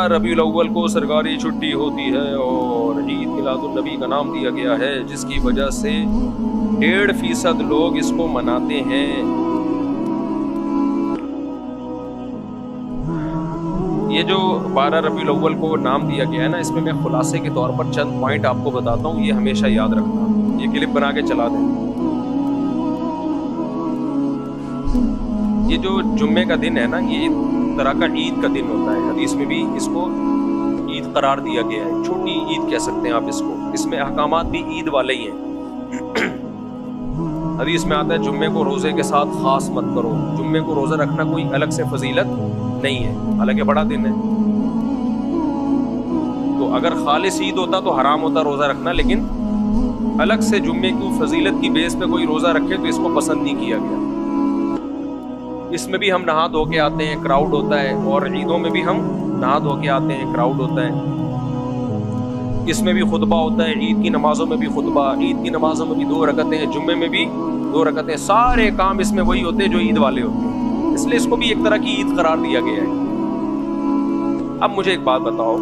ربیع الاول کو سرکاری چھٹی ہوتی ہے اور عید میلاد النبی کا نام دیا گیا ہے، جس کی وجہ سے 1.5% لوگ اس کو مناتے ہیں۔ یہ جو 12 ربیع الاول کو نام دیا گیا ہے نا، اس میں خلاصے کے طور پر چند پوائنٹ آپ کو بتاتا ہوں، یہ ہمیشہ یاد رکھنا، یہ کلپ بنا کے چلا دیں۔ یہ جو جمعے کا دن ہے نا، یہ ایک طرح کا عید کا دن ہوتا ہے، حدیث میں بھی اس کو عید قرار دیا گیا ہے، چھوٹی عید کہہ سکتے ہیں آپ اس کو، اس میں احکامات بھی عید والے ہی ہیں۔ حدیث میں آتا ہے جمعے کو روزے کے ساتھ خاص مت کرو، جمعے کو روزہ رکھنا کوئی الگ سے فضیلت نہیں ہے، حالانکہ بڑا دن ہے۔ تو اگر خالص عید ہوتا تو حرام ہوتا روزہ رکھنا، لیکن الگ سے جمعے کی فضیلت کی بیس پہ کوئی روزہ رکھے تو اس کو پسند نہیں کیا گیا۔ اس میں بھی ہم نہا دھو کے آتے ہیں، کراؤڈ ہوتا ہے، اور عیدوں میں بھی ہم نہا دھو کے آتے ہیں، کراؤڈ ہوتا ہے۔ اس میں بھی خطبہ ہوتا ہے، عید کی نمازوں میں بھی خطبہ، عید کی نمازوں میں بھی 2 رکعتیں، جمعے میں بھی 2 رکعتیں، سارے کام اس میں وہی ہوتے ہیں جو عید والے ہوتے ہیں، اس لیے اس کو بھی ایک طرح کی عید قرار دیا گیا ہے۔ اب مجھے ایک بات بتاؤ،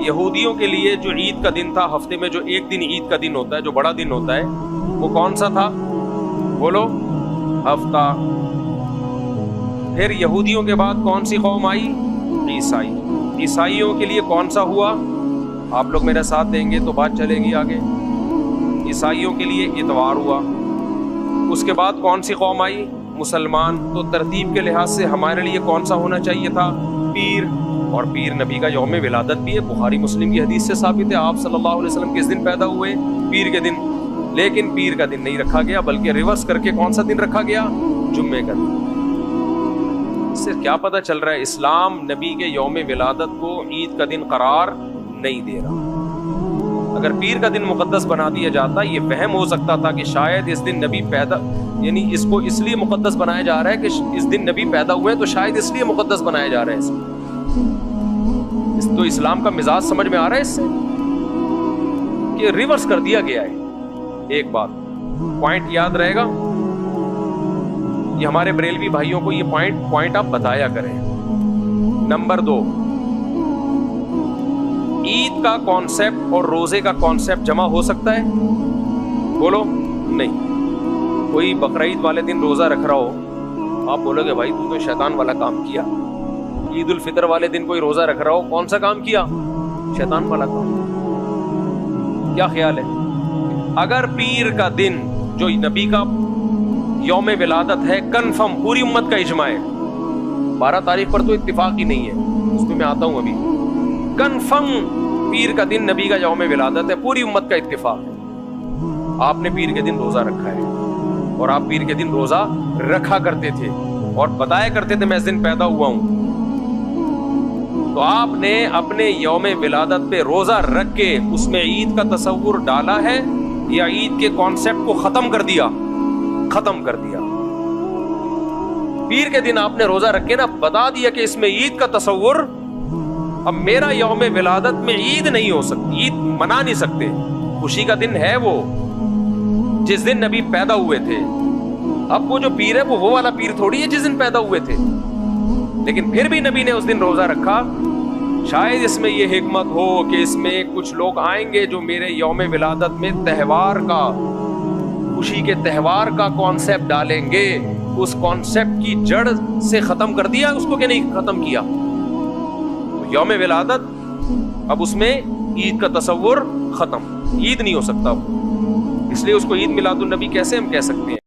یہودیوں کے لیے جو عید کا دن تھا، ہفتے میں جو ایک دن عید کا دن ہوتا ہے، جو بڑا دن ہوتا ہے، وہ کون سا تھا؟ بولو، ہفتہ۔ پھر یہودیوں کے بعد کون سی قوم آئی؟ عیسائی۔ عیسائیوں کے لیے کون سا ہوا؟ آپ لوگ میرے ساتھ دیں گے تو بات چلے گی آگے۔ عیسائیوں کے لیے اتوار ہوا۔ اس کے بعد کون سی قوم آئی؟ مسلمان۔ تو ترتیب کے لحاظ سے ہمارے لیے کون سا ہونا چاہیے تھا؟ پیر۔ اور پیر نبی کا یوم ولادت بھی ہے، بخاری مسلم کی حدیث سے ثابت ہے، آپ صلی اللہ علیہ وسلم کس دن پیدا ہوئے؟ پیر کے دن۔ لیکن پیر کا دن نہیں رکھا گیا، بلکہ ریورس کر کے کون سا دن رکھا گیا؟ جمعے کا دن۔ اس سے کیا پتہ چل رہا ہے؟ اسلام نبی کے یوم ولادت کو عید کا دن قرار نہیں دے رہا۔ اگر پیر کا دن مقدس بنا دیا جاتا، یہ وہم ہو سکتا تھا کہ شاید اس دن نبی پیدا، یعنی اس کو اس لیے مقدس بنایا جا رہا ہے کہ اس دن نبی پیدا ہوئے ہیں، تو شاید اس لیے مقدس بنایا جا رہا ہے۔ اس تو اسلام کا مزاج سمجھ میں آ رہا ہے اس سے کہ ریورس کر دیا گیا ہے۔ ایک بات پوائنٹ یاد رہے گا، یہ ہمارے بریلوی بھائیوں کو یہ پوائنٹ آپ بتایا کریں۔ نمبر 2، عید کا کانسیپٹ اور روزے کا کانسیپٹ جمع ہو سکتا ہے؟ بولو نہیں۔ کوئی بقرعید والے دن روزہ رکھ رہا ہو، آپ بولو گے بھائی تو شیطان والا کام کیا۔ عید الفطر والے دن کوئی روزہ رکھ رہا ہو، کون سا کام کیا؟ شیطان والا کام۔ کیا خیال ہے؟ اگر پیر کا دن جو نبی کا یوم ولادت ہے، کنفرم پوری امت کا اجماع ہے، 12 تاریخ پر تو اتفاق ہی نہیں ہے، اس میں آتا ہوں ابھی، کنفرم پیر کا دن نبی کا یوم ولادت ہے، پوری امت کا اتفاق ہے، آپ نے پیر کے دن روزہ رکھا ہے، اور آپ پیر کے دن روزہ رکھا کرتے تھے اور بتایا کرتے تھے میں اس دن پیدا ہوا ہوں، تو آپ نے اپنے یوم ولادت پہ روزہ رکھ کے اس میں عید کا تصور ڈالا ہے یا عید کے کانسیپٹ کو ختم کر دیا؟ ختم کر دیا۔ پیر کے دن آپ نے روزہ رکھ کے نا بتا دیا کہ اس میں عید کا تصور، اب میرا یوم ولادت میں عید نہیں ہو سکتی، عید منا نہیں سکتے، خوشی کا دن ہے وہ جس دن نبی پیدا ہوئے تھے۔ اب وہ جو پیر ہے وہ والا پیر تھوڑی ہے جس دن پیدا ہوئے تھے، لیکن پھر بھی نبی نے اس دن روزہ رکھا۔ شاید اس میں یہ حکمت ہو کہ اس میں کچھ لوگ آئیں گے جو میرے یوم ولادت میں تہوار کا، خوشی کے تہوار کا کانسیپٹ ڈالیں گے، اس کانسیپٹ کی جڑ سے ختم کر دیا اس کو کہ نہیں ختم کیا؟ تو یوم ولادت اب اس میں عید کا تصور ختم، عید نہیں ہو سکتا وہ، اس لیے اس کو عید میلاد النبی کیسے ہم کہہ سکتے ہیں؟